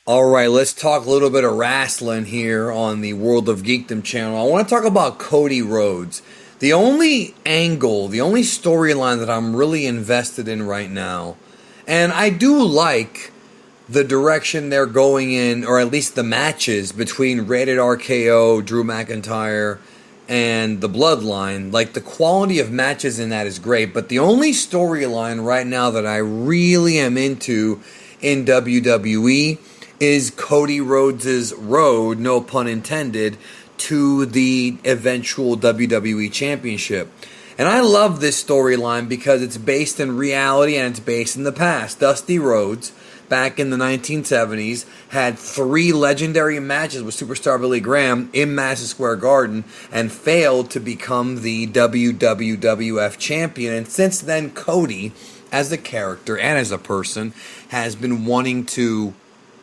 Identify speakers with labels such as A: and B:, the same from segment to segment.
A: All right, let's talk a little bit of wrestling here on the World of Geekdom channel. I want to talk about Cody Rhodes. The only angle, the only storyline that I'm really invested in right now, and I do like the direction they're going in, or at least the matches between Rated RKO, Drew McIntyre, and the Bloodline. Like, the quality of matches in that is great, but the only storyline right now that I really am into in WWE is Cody Rhodes' road, no pun intended, to the eventual WWE Championship. And I love this storyline because it's based in reality and it's based in the past. Dusty Rhodes, back in the 1970s, had 3 legendary matches with Superstar Billy Graham in Madison Square Garden and failed to become the WWF Champion. And since then, Cody, as a character and as a person, has been wanting to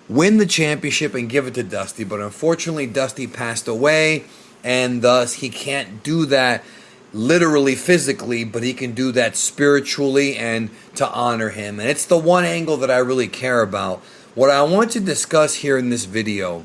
A: win the championship and give it to Dusty, but unfortunately Dusty passed away, and thus he can't do that literally physically, but he can do that spiritually and to honor him. And it's the one angle that I really care about. What I want to discuss here in this video,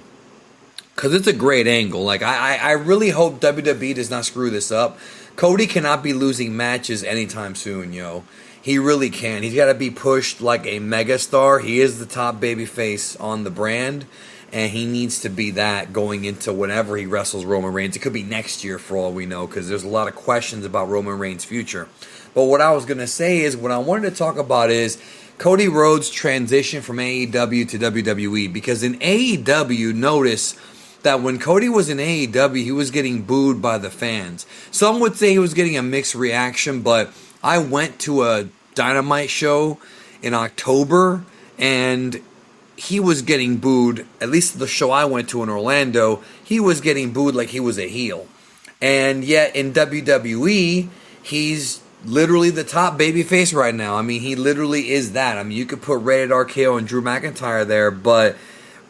A: because it's a great angle, like I really hope WWE does not screw this up. Cody cannot be losing matches anytime soon, yo. He really can. He's got to be pushed like a megastar. He is the top babyface on the brand, and he needs to be that going into whenever he wrestles Roman Reigns. It could be next year for all we know, because there's a lot of questions about Roman Reigns' future. But what I was going to say is, what I wanted to talk about is Cody Rhodes' transition from AEW to WWE, because in AEW, notice that when Cody was in AEW, he was getting booed by the fans. Some would say he was getting a mixed reaction, but I went to a Dynamite show in October, and he was getting booed, at least the show I went to in Orlando, he was getting booed like he was a heel. And yet in WWE, he's literally the top babyface right now. I mean, he literally is that. I mean, you could put Rated RKO and Drew McIntyre there, but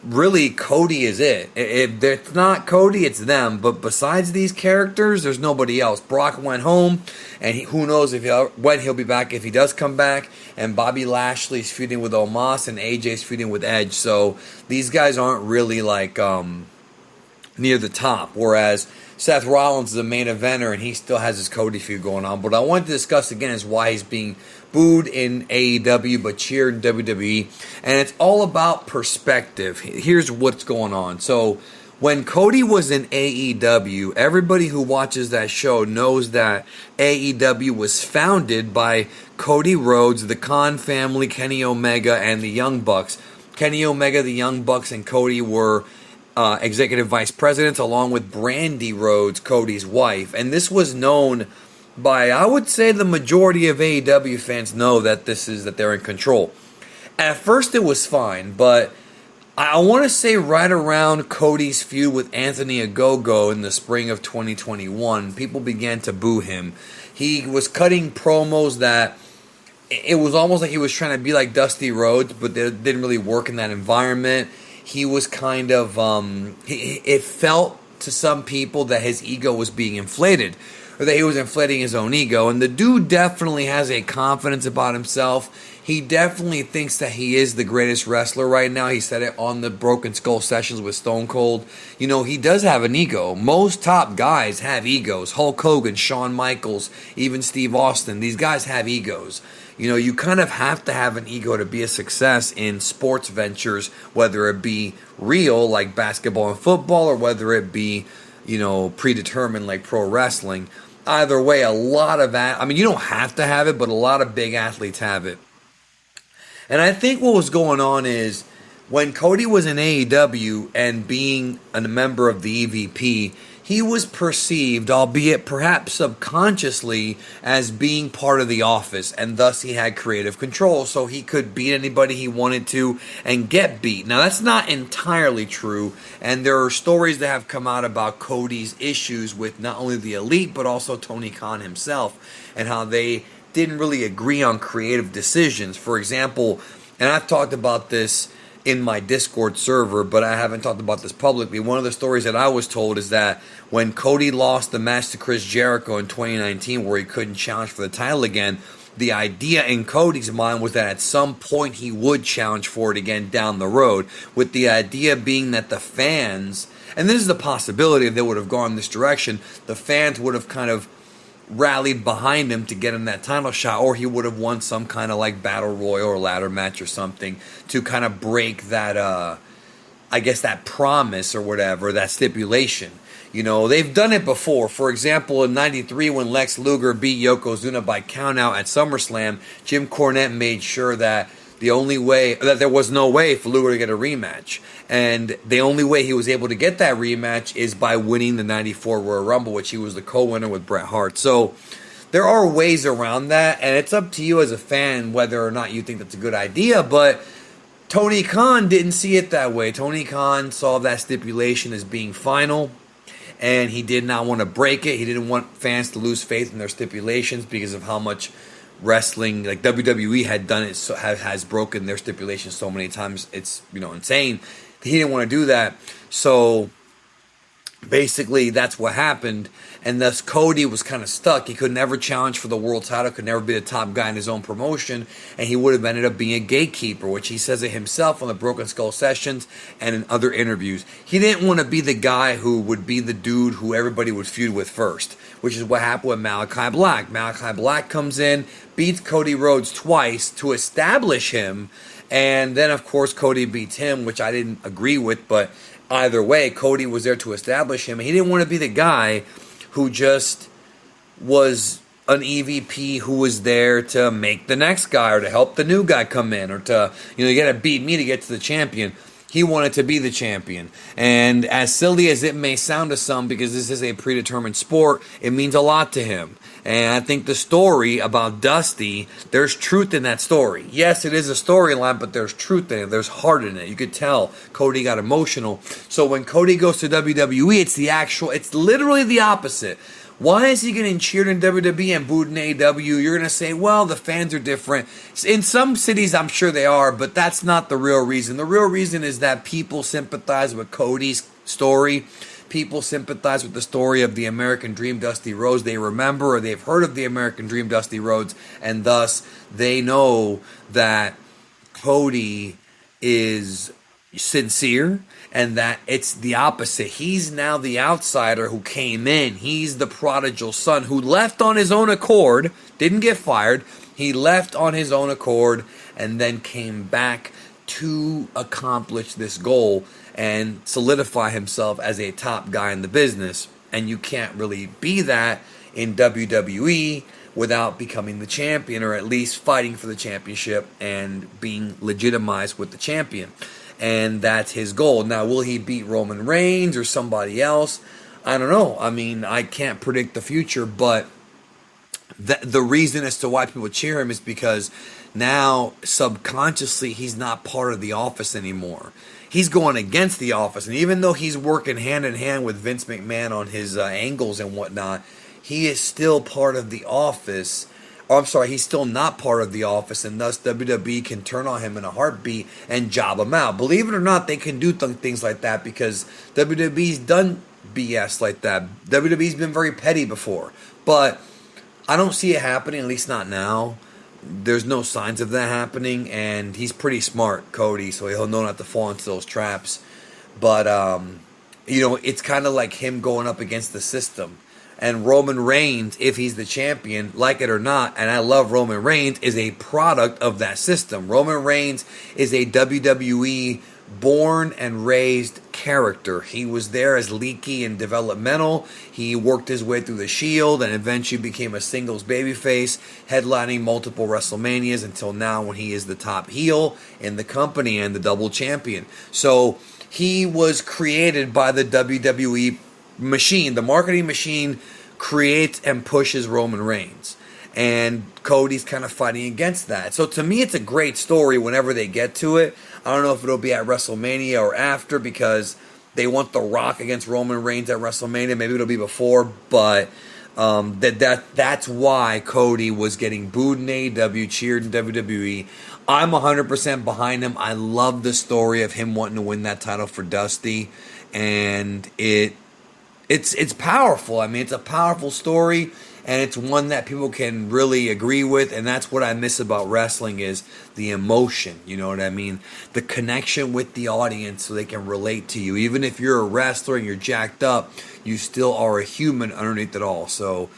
A: really, Cody is it. If it's not Cody, it's them. But besides these characters, there's nobody else. Brock went home, and who knows when he'll be back, if he does come back. And Bobby Lashley's feuding with Omos, and AJ's feuding with Edge. So these guys aren't really like near the top. Whereas Seth Rollins is a main eventer, and he still has his Cody feud going on. But I want to discuss again is why he's being booed in AEW but cheered in WWE. And it's all about perspective. Here's what's going on. So when Cody was in AEW, everybody who watches that show knows that AEW was founded by Cody Rhodes, the Kahn family, Kenny Omega, and the Young Bucks. Kenny Omega, the Young Bucks, and Cody were executive vice presidents, along with Brandy Rhodes, Cody's wife. And this was known by, I would say, the majority of AEW fans know that they're in control. At first it was fine, but I want to say right around Cody's feud with Anthony Ogogo in the spring of 2021, people began to boo him. He was cutting promos that it was almost like he was trying to be like Dusty Rhodes, but it didn't really work in that environment. He was kind of, it felt to some people that his ego was being inflated, or that he was inflating his own ego. And the dude definitely has a confidence about himself. He definitely thinks that he is the greatest wrestler right now. He said it on the Broken Skull sessions with Stone Cold. You know, he does have an ego. Most top guys have egos. Hulk Hogan, Shawn Michaels, even Steve Austin. These guys have egos. You know, you kind of have to have an ego to be a success in sports ventures, whether it be real, like basketball and football, or whether it be, you know, predetermined, like pro wrestling. Either way, a lot of that, I mean, you don't have to have it, but a lot of big athletes have it. And I think what was going on is when Cody was in AEW and being a member of the EVP, he was perceived, albeit perhaps subconsciously, as being part of the office, and thus he had creative control, so he could beat anybody he wanted to and get beat. Now, that's not entirely true, and there are stories that have come out about Cody's issues with not only the Elite, but also Tony Khan himself, and how they didn't really agree on creative decisions. For example, and I've talked about this in my Discord server, but I haven't talked about this publicly. One of the stories that I was told is that when Cody lost the match to Chris Jericho in 2019, where he couldn't challenge for the title again, the idea in Cody's mind was that at some point he would challenge for it again down the road, with the idea being that the fans, and this is the possibility if they would have gone this direction, the fans would have kind of rallied behind him to get him that title shot, or he would have won some kind of like battle royal or ladder match or something to kind of break that, I guess that promise or whatever, that stipulation. You know, they've done it before. For example, in '93 when Lex Luger beat Yokozuna by countout at SummerSlam, Jim Cornette made sure that there was no way for Luger to get a rematch. And the only way he was able to get that rematch is by winning the '94 Royal Rumble, which he was the co-winner with Bret Hart. So there are ways around that, and it's up to you as a fan whether or not you think that's a good idea. But Tony Khan didn't see it that way. Tony Khan saw that stipulation as being final, and he did not want to break it. He didn't want fans to lose faith in their stipulations because of how much wrestling, like WWE had done it, has broken their stipulations so many times. It's, insane. He didn't want to do that. So basically that's what happened, and thus Cody was kind of stuck. He could never challenge for the world title, could never be the top guy in his own promotion, and he would have ended up being a gatekeeper, which he says it himself on the Broken Skull Sessions and in other interviews. He didn't want to be the guy who would be the dude who everybody would feud with first, which is what happened with Malachi Black. Malachi Black comes in, beats Cody Rhodes twice to establish him, and then of course Cody beats him, which I didn't agree with, but either way, Cody was there to establish him. He didn't want to be the guy who just was an EVP who was there to make the next guy or to help the new guy come in or to, you got to beat me to get to the champion. He wanted to be the champion. And as silly as it may sound to some, because this is a predetermined sport, it means a lot to him. And I think the story about Dusty, there's truth in that story. Yes, it is a storyline, but there's truth in it. There's heart in it. You could tell Cody got emotional. So when Cody goes to WWE, it's literally the opposite. Why is he getting cheered in WWE and booed in AEW? You're going to say, well, the fans are different. In some cities, I'm sure they are, but that's not the real reason. The real reason is that people sympathize with Cody's story. People sympathize with the story of the American Dream, Dusty Rhodes. They remember or they've heard of the American Dream, Dusty Rhodes, and thus they know that Cody is sincere and that it's the opposite. He's now the outsider who came in. He's the prodigal son who left on his own accord, didn't get fired. He left on his own accord and then came back to accomplish this goal and solidify himself as a top guy in the business. And you can't really be that in WWE without becoming the champion, or at least fighting for the championship and being legitimized with the champion. And that's his goal. Now, will he beat Roman Reigns or somebody else? I don't know. I mean, I can't predict the future, but the reason as to why people cheer him is because now subconsciously he's not part of the office anymore. He's going against the office, and even though he's working hand in hand with Vince McMahon on his angles and whatnot, he is still part of the office. He's still not part of the office, and thus WWE can turn on him in a heartbeat and job him out. Believe it or not, they can do things like that because WWE's done BS like that. WWE's been very petty before, but I don't see it happening, at least not now. There's no signs of that happening, and he's pretty smart, Cody, so he'll know not to fall into those traps. But, it's kind of like him going up against the system. And Roman Reigns, if he's the champion, like it or not, and I love Roman Reigns, is a product of that system. Roman Reigns is a WWE born and raised character. He was there as leaky and developmental. He worked his way through the Shield and eventually became a singles babyface, headlining multiple WrestleManias until now when he is the top heel in the company and the double champion. So he was created by the WWE machine. The marketing machine creates and pushes Roman Reigns. And Cody's kind of fighting against that. So to me, it's a great story whenever they get to it. I don't know if it'll be at WrestleMania or after because they want The Rock against Roman Reigns at WrestleMania. Maybe it'll be before, but that's why Cody was getting booed in AEW, cheered in WWE. I'm 100% behind him. I love the story of him wanting to win that title for Dusty, and it's powerful. I mean, it's a powerful story, and it's one that people can really agree with, and that's what I miss about wrestling is the emotion, you know what I mean? The connection with the audience so they can relate to you. Even if you're a wrestler and you're jacked up, you still are a human underneath it all. So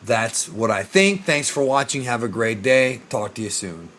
A: that's what I think. Thanks for watching. Have a great day. Talk to you soon.